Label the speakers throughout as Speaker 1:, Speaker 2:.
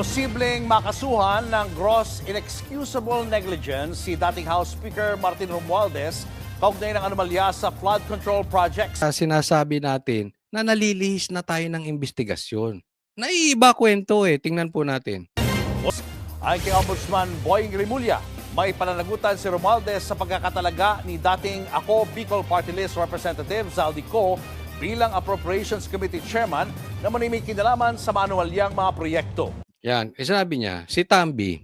Speaker 1: Posibleng makasuhan ng gross inexcusable negligence si dating House Speaker Martin Romualdez kaugnay ng anomalya sa flood control projects.
Speaker 2: Sinasabi natin na nalilihis na tayo ng investigasyon. Naiiba kwento Tingnan po natin.
Speaker 1: Ayon kay Ombudsman Boying Rimulya, may pananagutan si Romualdez sa pagkakatalaga ni dating Ako Bicol Party List Representative Zaldi Co bilang Appropriations Committee Chairman na may kinalaman sa maanuwalyang mga proyekto.
Speaker 2: Yan, sinabi niya, si Tambi,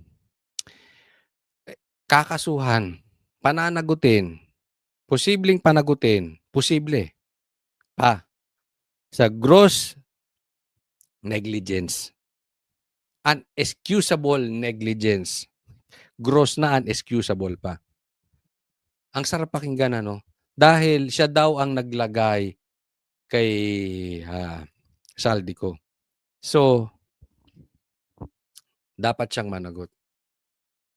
Speaker 2: kakasuhan, pananagutin, posibleng panagutin, posible, sa gross negligence, unexcusable negligence, gross na unexcusable pa. Ang sarap pakinggan, dahil siya daw ang naglagay kay Saldico. So, dapat siyang managot.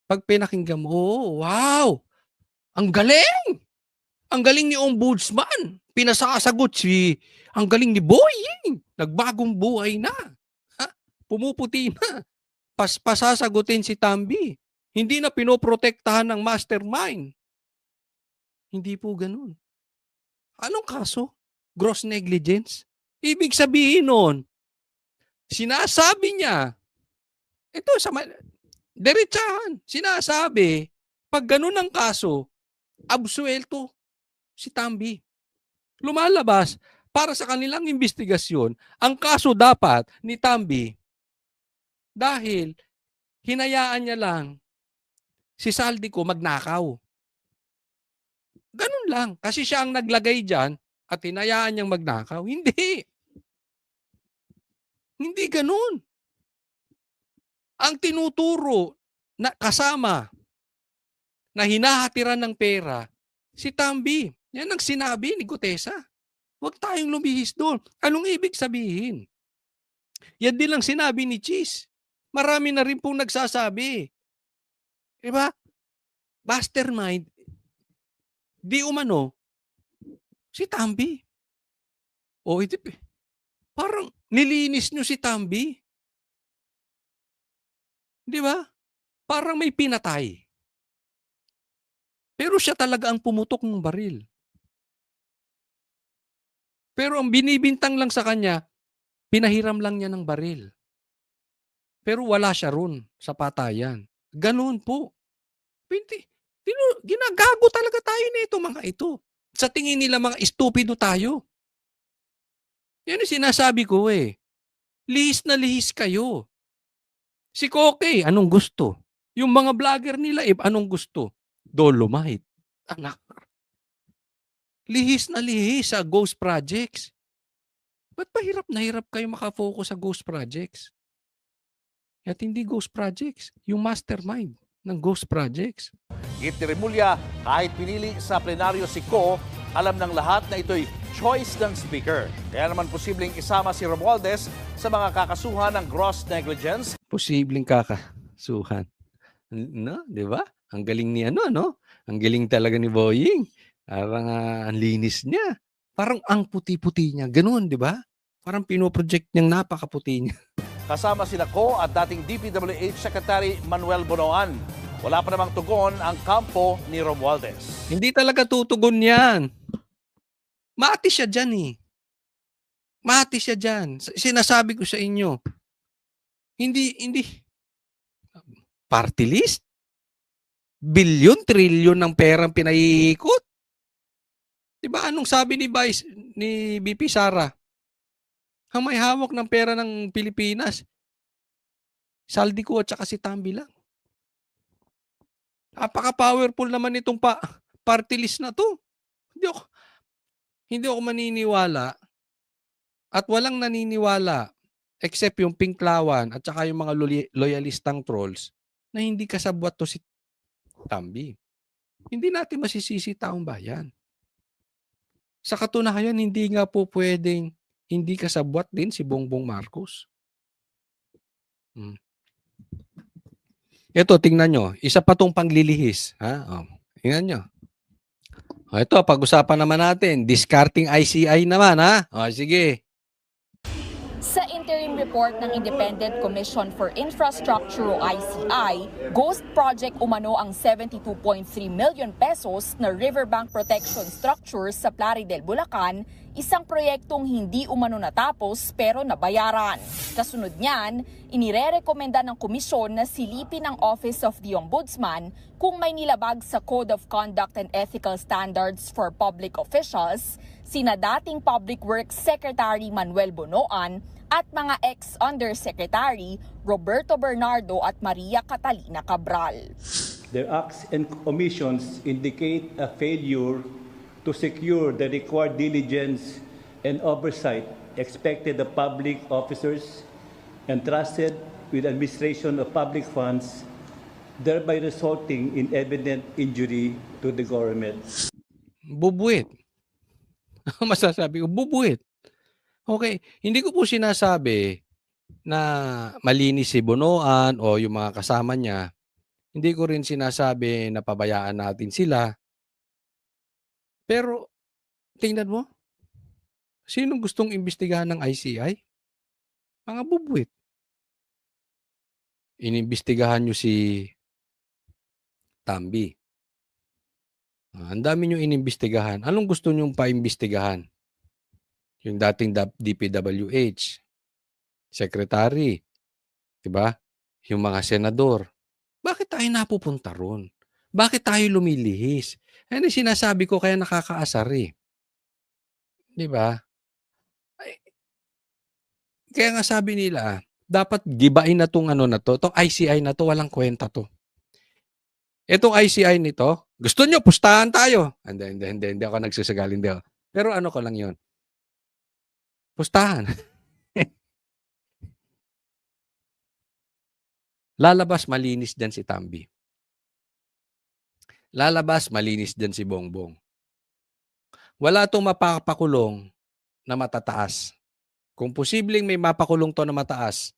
Speaker 2: Pag pinakinggan mo, wow! Ang galing! Ang galing ni Ombudsman. Pinasasagot ang galing ni Boying. Nagbagong buhay na. Pumuputi na. Pasasagutin si Tambi. Hindi na pinoprotektahan ng mastermind. Hindi po ganun. Anong kaso? Gross negligence? Ibig sabihin nun, sinasabi niya, ito sa diretsahan, sinasabi, pag ganun ang kaso, absuelto si Tambi. Lumalabas, para sa kanilang investigasyon, ang kaso dapat ni Tambi, dahil hinayaan niya lang si Saldico magnakaw. Ganun lang, kasi siya ang naglagay dyan at hinayaan niyang magnakaw. Hindi. Hindi ganun. Ang tinuturo na kasama na hinahatiran ng pera, si Tambi. Yan ang sinabi ni Gutesa. Huwag tayong lumihis doon. Anong ibig sabihin? Yan din lang sinabi ni Cheese. Marami na rin pong nagsasabi. Diba? Mastermind, di umano, si Tambi. O, parang nilinis nyo si Tambi. Di ba? Parang may pinatay. Pero siya talaga ang pumutok ng baril. Pero ang binibintang lang sa kanya, pinahiram lang niya ng baril. Pero wala siya ron sa patayan. Ganun po. Ginagago talaga tayo nito mga ito. Sa tingin nila mga estupido tayo. Yan yung sinasabi ko Lihis na lihis kayo. Si Koke, anong gusto? Yung mga vlogger nila, anong gusto? Dolomite. Anak. Lihis na lihis sa ghost projects. Ba't pa hirap na hirap kayo makafocus sa ghost projects? At hindi ghost projects, yung mastermind ng ghost projects.
Speaker 1: Git ni Rimulya, kahit pinili sa plenaryo si Ko, alam ng lahat na ito'y choice ng speaker. Kaya naman posibleng isama si Romualdez sa mga kakasuhan ng gross negligence.
Speaker 2: Posibleng kakasuhan. No, di ba? Ang galing ni Ang galing talaga ni Boying. Parang ang linis niya. Parang ang puti-puti niya. Ganoon, di ba? Parang pinoproject niyang napakaputi niya.
Speaker 1: Kasama sila Ko at dating DPWH Secretary Manuel Bonoan. Wala pa namang tugon ang kampo ni Romualdez.
Speaker 2: Hindi talaga tutugon yan. Mati siya dyan Mati siya dyan. Sinasabi ko sa inyo. Hindi. Party list? Bilyon, trilyon ng perang pinaiikot. Diba anong sabi ni VP Sara? Ang may hawak ng pera ng Pilipinas, Saldico at saka si Tambi lang. Napaka-powerful naman itong party list na to. Hindi ako maniniwala at walang naniniwala except yung Pinklawan at saka yung mga loyalistang trolls na hindi kasabwat to si Tambi. Hindi natin masisisi taong bayan. Sa katunayan, hindi nga po pwedeng hindi kasabwat din si Bongbong Marcos. Ito, tingnan nyo. Isa pa tong panglilihis. Tingnan nyo. Ito, pag-usapan naman natin. Discarding ICI naman, Sige.
Speaker 3: Sa interim report ng Independent Commission for Infrastructure o ICI, ghost project umano ang 72.3 million pesos na riverbank protection structure sa Plaridel, Bulacan, isang proyektong hindi umano natapos pero nabayaran. Kasunod niyan, inirerekomenda ng komisyon na silipin ng Office of the Ombudsman kung may nilabag sa Code of Conduct and Ethical Standards for Public Officials, sina dating Public Works Secretary Manuel Bonoan at mga ex-undersecretary Roberto Bernardo at Maria Catalina Cabral.
Speaker 4: Their acts and omissions indicate a failure to secure the required diligence and oversight expected of public officers entrusted with administration of public funds, thereby resulting in evident injury to the government.
Speaker 2: Bubuwit. Masasabi ko, bubuwit. Okay, hindi ko po sinasabi na malinis si Bonoan o yung mga kasama niya. Hindi ko rin sinasabi na pabayaan natin sila. Pero, tingnan mo, sinong gustong imbestigahan ng ICI? Mga bubuwit. Inimbestigahan nyo si Tambi. Ang dami nyo inimbestigahan. Anong gusto nyo paimbestigahan? Yung dating DPWH, secretary, diba? Yung mga senador. Bakit tayo napupunta ron? Bakit tayo lumilihis? Yan ang sinasabi ko kaya nakakaasar eh. Diba? Kaya nga sabi nila, dapat gibain na tong ano na to, itong ICI na to, walang kwenta to. Itong ICI nito, gusto nyo, pustahan tayo. Hindi ako nagsasagal, hindi ako. Pero ano ko lang yun. Pustahan. Lalabas, malinis din si Tambi. Lalabas, malinis din si Bongbong. Wala itong mapapakulong na matataas. Kung posibleng may mapakulong to na mataas,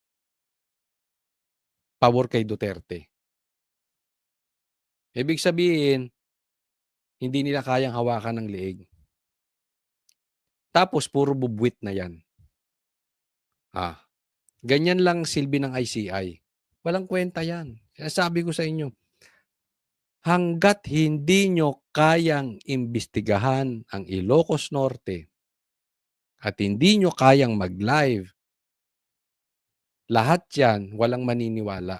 Speaker 2: pabor kay Duterte. Ibig sabihin, hindi nila kayang hawakan ng leeg. Tapos, puro bubwit na yan. Ganyan lang silbi ng ICI. Walang kwenta yan. Sabi ko sa inyo, hanggat hindi nyo kayang imbestigahan ang Ilocos Norte at hindi nyo kayang mag-live, lahat yan, walang maniniwala.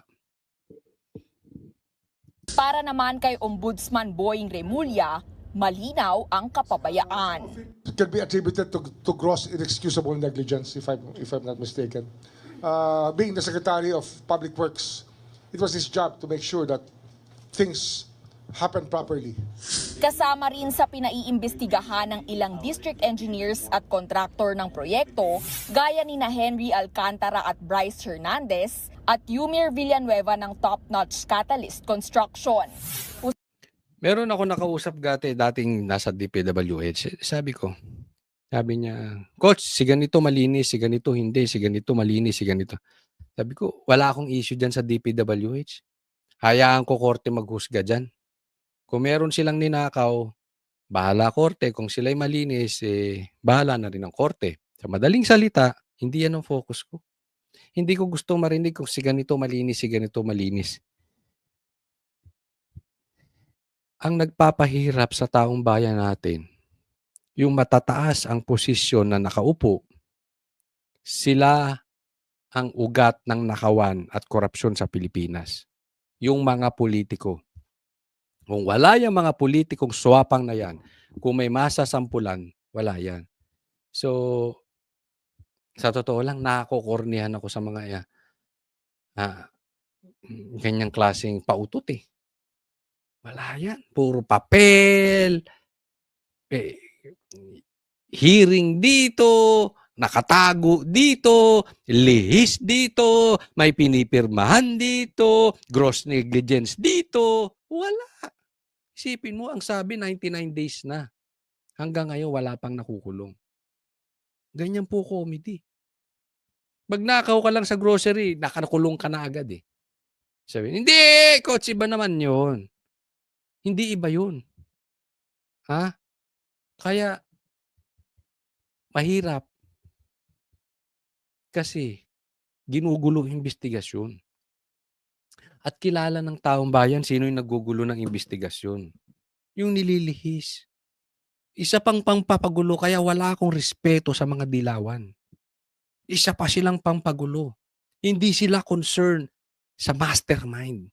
Speaker 3: Para naman kay Ombudsman Boying Remulla, malinaw ang kapabayaan.
Speaker 5: It can be attributed to gross inexcusable negligence, if I'm not mistaken. Being the Secretary of Public Works, it was his job to make sure that things happen properly.
Speaker 3: Kasama rin sa pinaiimbestigahan ng ilang district engineers at kontraktor ng proyekto, gaya ni na Henry Alcantara at Bryce Hernandez at Yumir Villanueva ng Top Notch Catalyst Construction.
Speaker 2: Meron ako nakausap dating nasa DPWH. Sabi niya, Coach, si ganito malinis, si ganito hindi, si ganito malinis, si ganito. Sabi ko, wala akong issue dyan sa DPWH. Hayaan ko korte maghusga dyan. Kung meron silang ninakaw, bahala korte. Kung sila'y malinis, bahala na rin ang korte. Sa madaling salita, hindi yan ang focus ko. Hindi ko gustong marinig kung si ganito malinis, si ganito malinis. Ang nagpapahirap sa taong bayan natin, yung matataas ang posisyon na nakaupo, sila ang ugat ng nakawan at korupsyon sa Pilipinas. Yung mga politiko. Kung wala yung mga politikong swapang na yan, kung may masasampulan, wala yan. So, sa totoo lang, nakakornihan ako sa mga ganyang klaseng pautot eh. Wala yan. Puro papel, hearing dito, nakatago dito, lihis dito, may pinipirmahan dito, gross negligence dito. Wala. Isipin mo, ang sabi 99 days na. Hanggang ngayon, wala pang nakukulong. Ganyan po comedy. Magnakaw ka lang sa grocery, nakakulong ka na agad eh. Sabi, hindi, coach, iba naman yun. Hindi iba yun. Kaya, mahirap. Kasi, ginugulo yung investigasyon. At kilala ng taong bayan sino yung naggugulo ng investigasyon. Yung nililihis. Isa pang pampagulo kaya wala akong respeto sa mga dilawan. Isa pa silang pampagulo. Hindi sila concerned sa mastermind.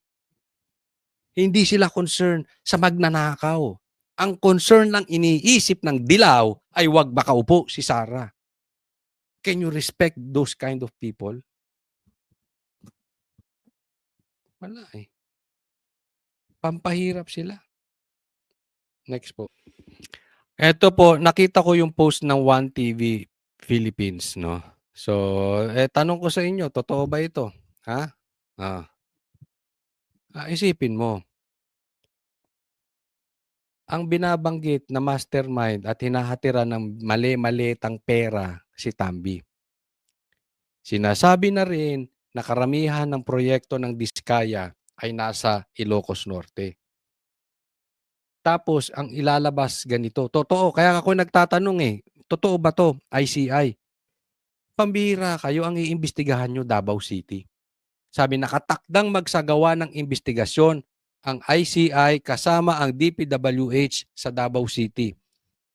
Speaker 2: Hindi sila concerned sa magnanakaw. Ang concern lang iniisip ng dilaw ay wag makaupo si Sara. Can you respect those kind of people? Wala eh. Pampahirap sila. Next po. Eto po, nakita ko yung post ng One TV Philippines, no? So, tanong ko sa inyo, totoo ba ito? Ha? Isipin mo. Ang binabanggit na mastermind at hinahatiran ng mali-malitang pera si Tambi. Sinasabi na rin na karamihan ng proyekto ng Diskaya ay nasa Ilocos Norte. Tapos, ang ilalabas ganito. Totoo, kaya ako nagtatanong totoo ba to? ICI. Pambihira kayo, ang iimbestigahan nyo Davao City. Sabi, nakatakdang magsagawa ng investigasyon ang ICI kasama ang DPWH sa Davao City.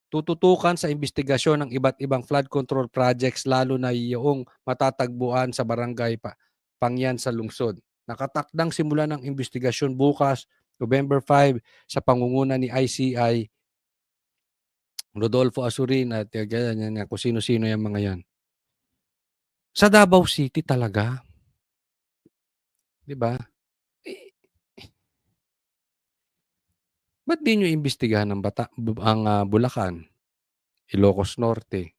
Speaker 2: Tututukan sa investigasyon ng iba't ibang flood control projects lalo na iyong matatagpuan sa barangay Pangyan sa lungsod. Nakatakdang simulan ng investigasyon bukas, November 5, sa pangunguna ni ICI, Rodolfo Asurin at kung sino-sino yung mga yan. Sa Davao City talaga. 'Di ba? Ba't di nyo imbestigahan ang Bulacan, Ilocos Norte?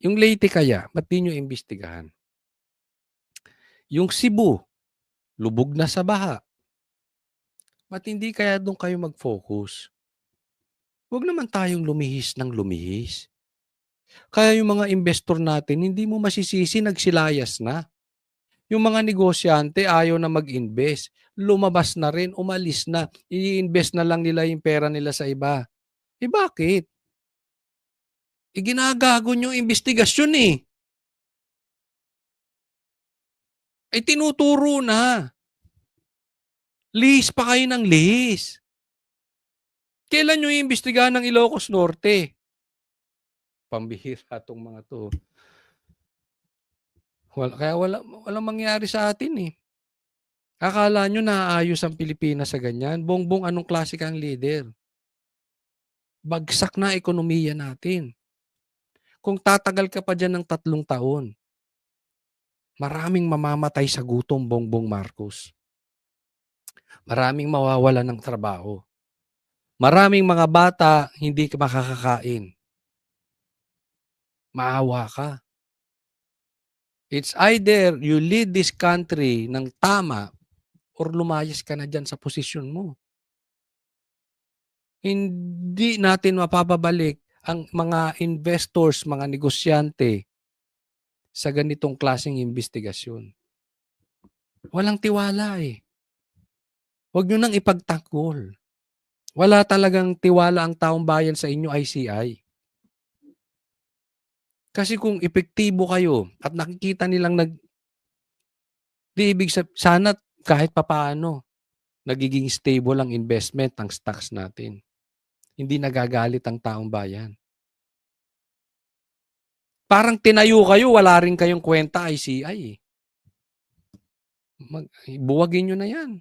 Speaker 2: Yung Leyte kaya, ba't di nyo imbestigahan? Yung Cebu, lubog na sa baha. Ba't hindi kaya doon kayo mag-focus? Huwag naman tayong lumihis ng lumihis. Kaya yung mga investor natin, hindi mo masisisi, nagsilayas na. Yung mga negosyante ayaw na mag-invest. Lumabas na rin, umalis na. I-invest na lang nila yung pera nila sa iba. Bakit? Ginagago nyo yung investigasyon tinuturo na. Lihis pa kayo ng lihis. Kailan nyo iimbestigahan ng Ilocos Norte? Pambihira itong mga to. Kaya walang mangyari sa atin Akala nyo naayos ang Pilipinas sa ganyan? Bongbong, anong klase kang leader? Bagsak na ekonomiya natin. Kung tatagal ka pa dyan ng 3 taon, maraming mamamatay sa gutom, Bongbong Marcos. Maraming mawawala ng trabaho. Maraming mga bata hindi ka makakakain. Maawa ka. It's either you lead this country ng tama or lumayas ka na dyan sa posisyon mo. Hindi natin mapapabalik ang mga investors, mga negosyante sa ganitong klaseng investigasyon. Walang tiwala Huwag nyo nang ipagtanggol. Wala talagang tiwala ang taong bayan sa inyo, ICI. Kasi kung epektibo kayo at nakikita nilang di ibig sana kahit papaano nagiging stable ang investment ng stocks natin. Hindi nagagalit ang taong bayan. Parang tinayo kayo, wala rin kayong kwenta, ICI. Buwagin nyo na yan.